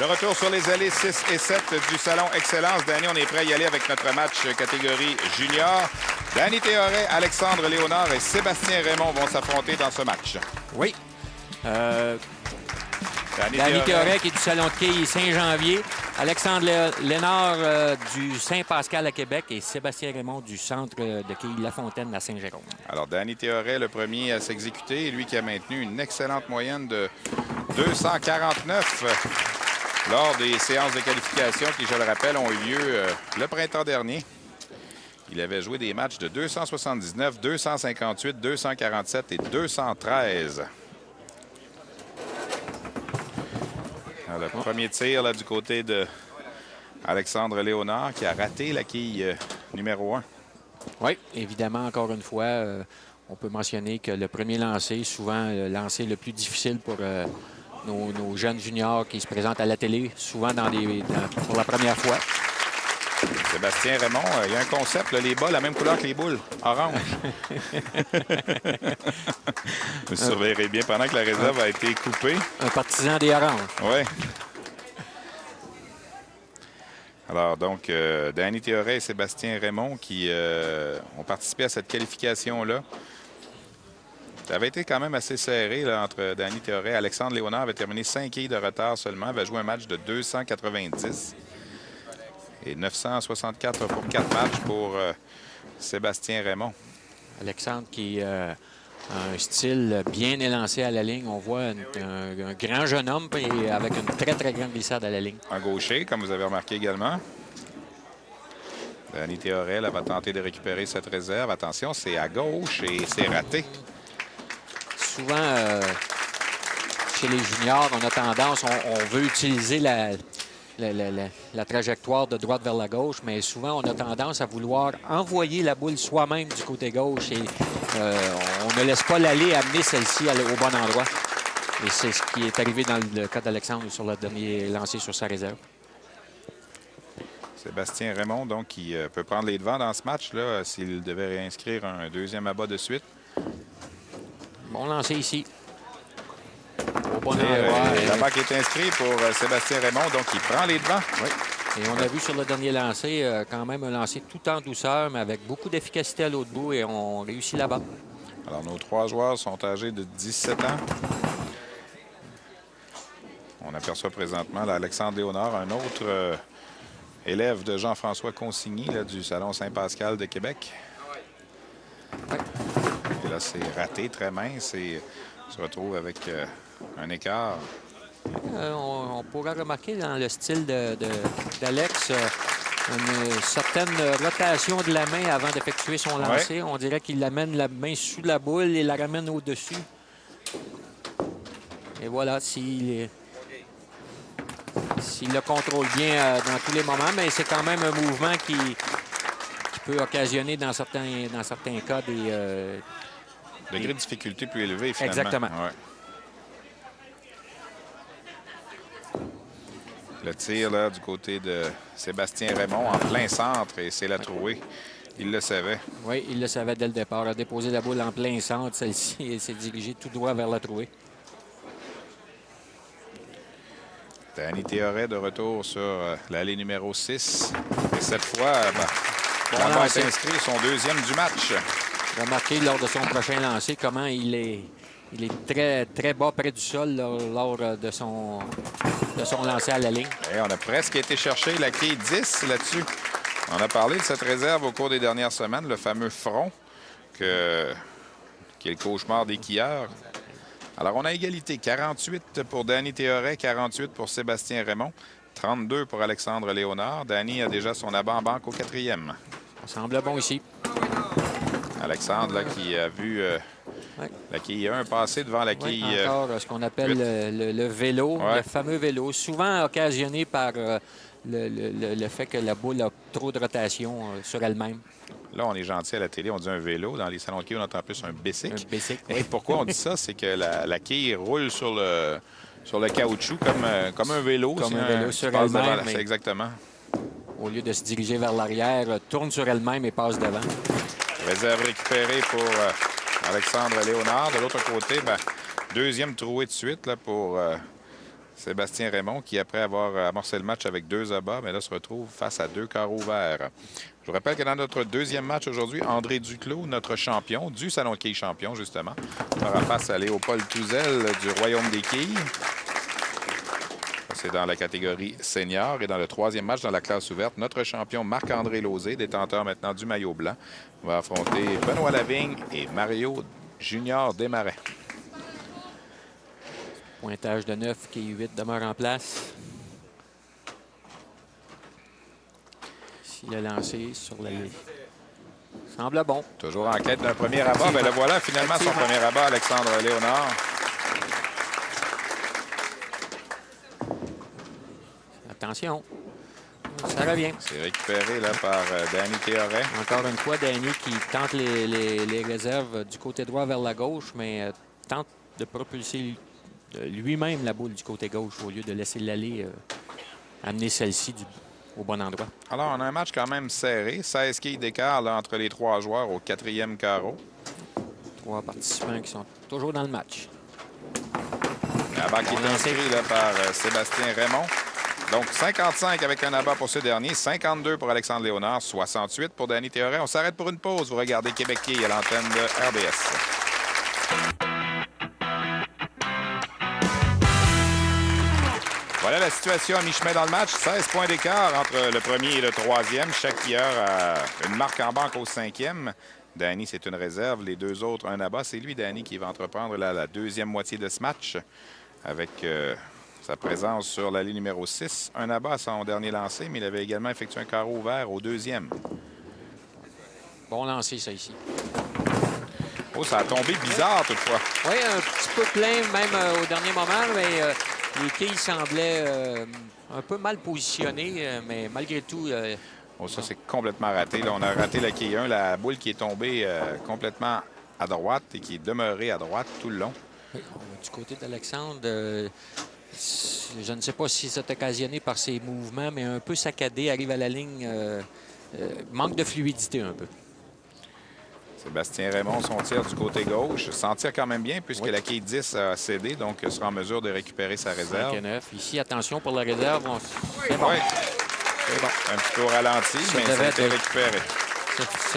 De retour sur les allées 6 et 7 du Salon Excellence. Danny, on est prêt à y aller avec notre match catégorie junior. Danny Théoret, Alexandre Léonard et Sébastien Raymond vont s'affronter dans ce match. Oui. Danny Théoret qui est du Salon de quilles Saint-Janvier. Alexandre Léonard du Saint-Pascal à Québec et Sébastien Raymond du centre de quilles La Fontaine à Saint-Jérôme. Alors, Danny Théoret, le premier à s'exécuter, lui qui a maintenu une excellente moyenne de 249 lors des séances de qualification qui, je le rappelle, ont eu lieu le printemps dernier. Il avait joué des matchs de 279, 258, 247 et 213. Alors, le premier tir là, du côté de Alexandre Léonard qui a raté la quille numéro 1. Oui, évidemment, encore une fois, on peut mentionner que le premier lancer, souvent le lancer le plus difficile pour nos jeunes juniors qui se présentent à la télé, souvent pour la première fois. Sébastien Raymond, il y a un concept, là, les bas, la même couleur que les boules, orange. Vous surveillerez bien pendant que la réserve a été coupée. Un partisan des oranges. Oui. Alors, donc, Danny Théoret et Sébastien Raymond qui ont participé à cette qualification-là. Ça avait été quand même assez serré là, entre Danny Théoret et Alexandre Léonard. Avait terminé 5 quilles de retard seulement. Avait joué un match de 290. Et 964 pour 4 matchs pour Sébastien Raymond. Alexandre qui a un style bien élancé à la ligne. On voit un grand jeune homme et avec une très, très grande glissade à la ligne. Un gaucher, comme vous avez remarqué également. Danny Théoret va tenter de récupérer cette réserve. Attention, c'est à gauche et c'est raté. Souvent, chez les juniors, on a tendance, on veut utiliser la trajectoire de droite vers la gauche, mais souvent, on a tendance à vouloir envoyer la boule soi-même du côté gauche et on ne laisse pas l'aller amener celle-ci au bon endroit. Et c'est ce qui est arrivé dans le cas d'Alexandre sur le dernier lancé sur sa réserve. Sébastien Raymond, donc, qui peut prendre les devants dans ce match-là s'il devait réinscrire un deuxième abat de suite. Bon lancer ici. Au bon endroit. La balle qui est inscrite pour Sébastien Raymond, donc il prend les devants. Oui. Et on a vu sur le dernier lancer, quand même un lancer tout en douceur, mais avec beaucoup d'efficacité à l'autre bout et on réussit là-bas. Alors, nos 3 joueurs sont âgés de 17 ans. On aperçoit présentement là, Alexandre Léonard, un autre élève de Jean-François Consigny là, du Salon Saint-Pascal de Québec. Oui. Et là, c'est raté, très mince et se retrouve avec un écart. On pourrait remarquer dans le style d'Alex une certaine rotation de la main avant d'effectuer son lancer. Ouais. On dirait qu'il amène la main sous la boule et la ramène au-dessus. Et voilà, s'il le contrôle bien dans tous les moments, mais c'est quand même un mouvement qui peut occasionner dans certains cas des degré de difficulté plus élevé, finalement. Exactement. Ouais. Le tir là, du côté de Sébastien Raymond en plein centre et c'est la trouée. Il le savait. Oui, il le savait dès le départ. Il a déposé la boule en plein centre. Celle-ci s'est dirigée tout droit vers la trouée. Danny Théoret de retour sur l'allée numéro 6. Et cette fois, la balle est inscrite, son deuxième du match. Remarquez lors de son prochain lancer comment il est très, très bas près du sol lors de son lancer à la ligne. Et on a presque été chercher la quille 10 là-dessus. On a parlé de cette réserve au cours des dernières semaines, le fameux front qui est le cauchemar des quilleurs. Alors, on a égalité. 48 pour Danny Théoret, 48 pour Sébastien Raymond, 32 pour Alexandre Léonard. Danny a déjà son abat en banque au 4e. Ça semble bon ici. Alexandre, là, qui a vu la quille 1 passer devant la quille encore ce qu'on appelle le vélo, le fameux vélo, souvent occasionné par le fait que la boule a trop de rotation sur elle-même. Là, on est gentil à la télé, on dit un vélo. Dans les salons de quilles, on entend plus un bicycle. Un bicycle. Et pourquoi on dit ça? C'est que la quille roule sur le caoutchouc comme un vélo. Comme un vélo sur elle-même. C'est exactement. Au lieu de se diriger vers l'arrière, tourne sur elle-même et passe devant. Réserve récupérée pour Alexandre Léonard. De l'autre côté, deuxième trouée de suite là, pour Sébastien Raymond qui, après avoir amorcé le match avec 2 abats, mais là se retrouve face à 2 carreaux verts. Je vous rappelle que dans notre deuxième match aujourd'hui, André Duclos, notre champion, du Salon de quilles champion, justement, fera face à Léopold Touzel du Royaume des quilles. C'est dans la catégorie senior. Et dans le troisième match dans la classe ouverte, notre champion Marc-André Lauzé, détenteur maintenant du maillot blanc, va affronter Benoît Lavigne et Mario Junior Desmarais. Pointage de 9, qui 8 demeure en place. S'il a lancé sur la ligne. Semble bon. Toujours en quête d'un premier abat. Mais le voilà finalement son premier abat, Alexandre Léonard. Attention. Ça revient. C'est récupéré là, par Danny Théoret. Encore une fois, Danny qui tente les réserves du côté droit vers la gauche, mais tente de propulser lui-même la boule du côté gauche au lieu de laisser l'aller amener celle-ci au bon endroit. Alors, on a un match quand même serré. 16 quilles d'écart entre les 3 joueurs au 4e carreau. 3 participants qui sont toujours dans le match. Abat qui est inscrit là, par Sébastien Raymond. Donc, 55 avec un abat pour ce dernier, 52 pour Alexandre Léonard, 68 pour Danny Théoret. On s'arrête pour une pause. Vous regardez Québec Quilles à l'antenne de RDS. Voilà la situation à mi-chemin dans le match. 16 points d'écart entre le premier et le troisième. Chaque tireur a une marque en banque au 5e. Danny, c'est une réserve. Les 2 autres, un abat. C'est lui, Danny, qui va entreprendre la deuxième moitié de ce match avec sa présence sur la ligne numéro 6. Un abat à son dernier lancé, mais il avait également effectué un carreau vert au 2e. Bon lancer, ça, ici. Oh, ça a tombé bizarre, toutefois. Oui, un petit peu plein, même au dernier moment, mais les quilles semblaient un peu mal positionnées, mais malgré tout... Oh, ça, c'est complètement raté. Là, on a raté la quille 1, la boule qui est tombée complètement à droite et qui est demeurée à droite tout le long. Oui, du côté d'Alexandre, je ne sais pas si c'est occasionné par ses mouvements, mais un peu saccadé, arrive à la ligne, manque de fluidité un peu. Sébastien Raymond, son tir du côté gauche, s'en tire quand même bien puisque la quille 10 a cédé, donc sera en mesure de récupérer sa réserve. 5 et 9. Ici, attention pour la réserve. C'est bon. Oui. C'est bon. Un petit peu au ralenti, mais ça a été récupéré.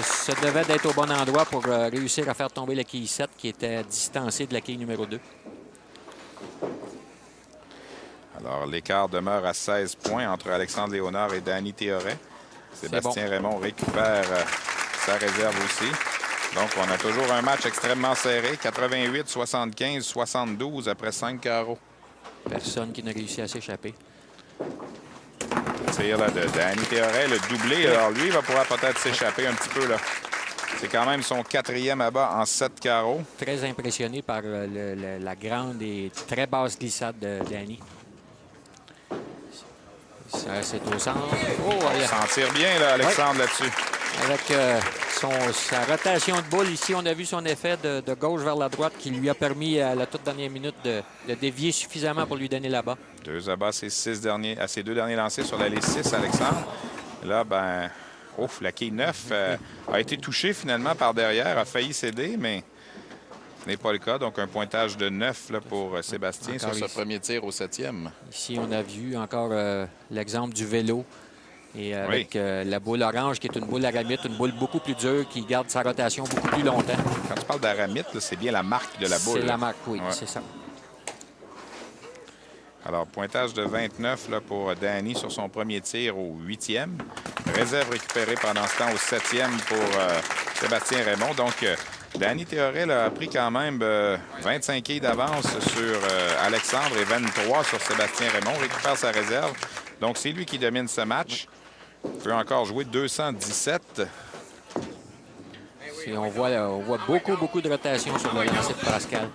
Ça devait d'être au bon endroit pour réussir à faire tomber la quille 7 qui était distancée de la quille numéro 2. Alors, l'écart demeure à 16 points entre Alexandre Léonard et Danny Théoret. Sébastien Raymond récupère sa réserve aussi. Donc, on a toujours un match extrêmement serré. 88, 75, 72 après 5 carreaux. Personne qui n'a réussi à s'échapper. Tir là, de Danny Théoret, le doublé. Alors, lui, il va pouvoir peut-être s'échapper un petit peu. Là. C'est quand même son 4e abat en 7 carreaux. Très impressionné par la grande et très basse glissade de Danny. C'est au centre. Oh, il s'en tire bien, là, Alexandre, là-dessus. Avec sa rotation de boule, ici, on a vu son effet de gauche vers la droite qui lui a permis à la toute dernière minute de dévier suffisamment pour lui donner la balle. 2 abats à ses 2 derniers lancés sur l'allée 6, Alexandre. Là, ben, ouf, la quille 9 a été touchée finalement par derrière, a failli céder, mais ce n'est pas le cas. Donc, un pointage de 9 là, pour Sébastien sur ce premier tir au 7e. Ici, on a vu encore l'exemple du vélo. Et avec la boule orange, qui est une boule aramite, une boule beaucoup plus dure, qui garde sa rotation beaucoup plus longtemps. Quand tu parles d'aramite, c'est bien la marque de la boule. C'est la marque, oui, c'est ça. Alors, pointage de 29 là, pour Danny sur son premier tir au 8e. Réserve récupérée pendant ce temps au 7e pour Sébastien Raymond. Donc, Danny Théoret là, a pris quand même 25 quilles d'avance sur Alexandre et 23 sur Sébastien Raymond. Récupère sa réserve. Donc, c'est lui qui domine ce match. Il peut encore jouer 217. Et on voit beaucoup de rotation sur le lancer de Pascal.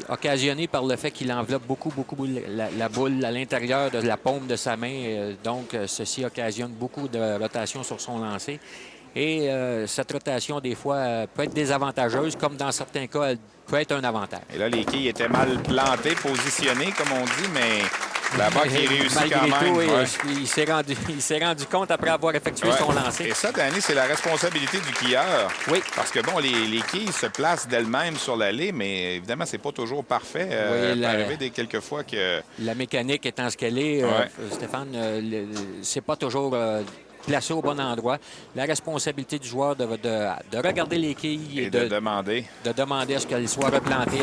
Occasionné par le fait qu'il enveloppe beaucoup la boule à l'intérieur de la paume de sa main. Donc, ceci occasionne beaucoup de rotation sur son lancer. Et cette rotation, des fois, peut être désavantageuse, comme dans certains cas, elle peut être un avantage. Et là, les quilles étaient mal plantées, positionnées, comme on dit, mais Là-bas, qui réussit Malgré quand même. tout, Ouais. il s'est rendu compte après avoir effectué Ouais. son lancer. Et ça, Danny, c'est la responsabilité du quilleur. Oui. Parce que, bon, les quilles se placent d'elles-mêmes sur l'allée, mais évidemment, c'est pas toujours parfait. Oui, il peut arriver quelques fois que... La mécanique étant ce qu'elle est, Ouais. Stéphane, c'est pas toujours placé au bon endroit. La responsabilité du joueur de regarder les quilles Et de demander. de demander à ce qu'elles soient replantées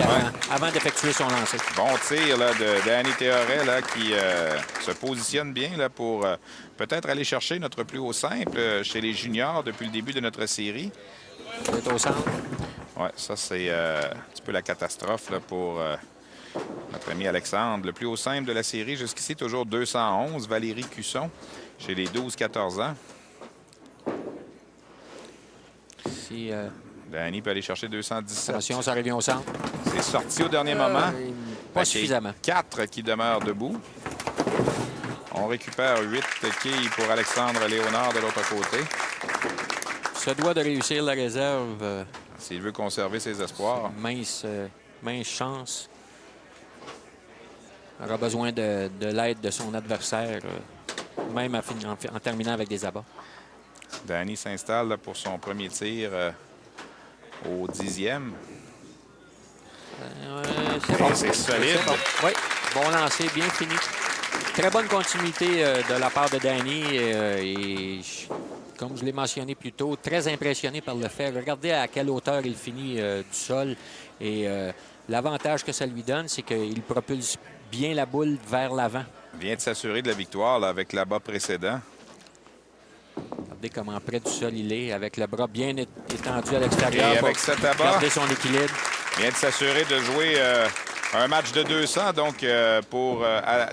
avant d'effectuer son lancer. Bon tir là, de Danny Théoret là, qui se positionne bien là, pour peut-être aller chercher notre plus haut simple chez les juniors depuis le début de notre série. C'est au centre. Oui, ça, c'est un petit peu la catastrophe là, pour notre ami Alexandre. Le plus haut simple de la série jusqu'ici, toujours 211. Valérie Cusson, chez les 12-14 ans. Si, Danny peut aller chercher 217. attention, ça revient au centre. C'est sorti au dernier moment. Pas suffisamment. 4 qui demeurent debout. On récupère 8 quilles pour Alexandre Léonard de l'autre côté. Se doit de réussir la réserve. S'il veut conserver ses espoirs. Mince chance. Il aura besoin de l'aide de son adversaire, même en terminant avec des abats. Danny s'installe là, pour son premier tir au 10e. C'est bon. C'est solide. Bon. Oui, bon lancer, bien fini. Très bonne continuité de la part de Danny. Comme je l'ai mentionné plus tôt, très impressionné par le fait. Regardez à quelle hauteur il finit du sol. Et l'avantage que ça lui donne, c'est qu'il propulse bien la boule vers l'avant. Il vient de s'assurer de la victoire là, avec l'abat précédent. Regardez comment près du sol il est, avec le bras bien étendu à l'extérieur. Et avec cet abat, garder son équilibre. il vient de s'assurer de jouer un match de 200 donc pour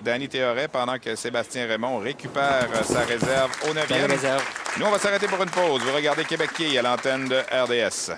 Danny Théoret pendant que Sébastien Raymond récupère sa réserve au 9e. Belle réserve. Nous, on va s'arrêter pour une pause. Vous regardez Québec Quille à l'antenne de RDS.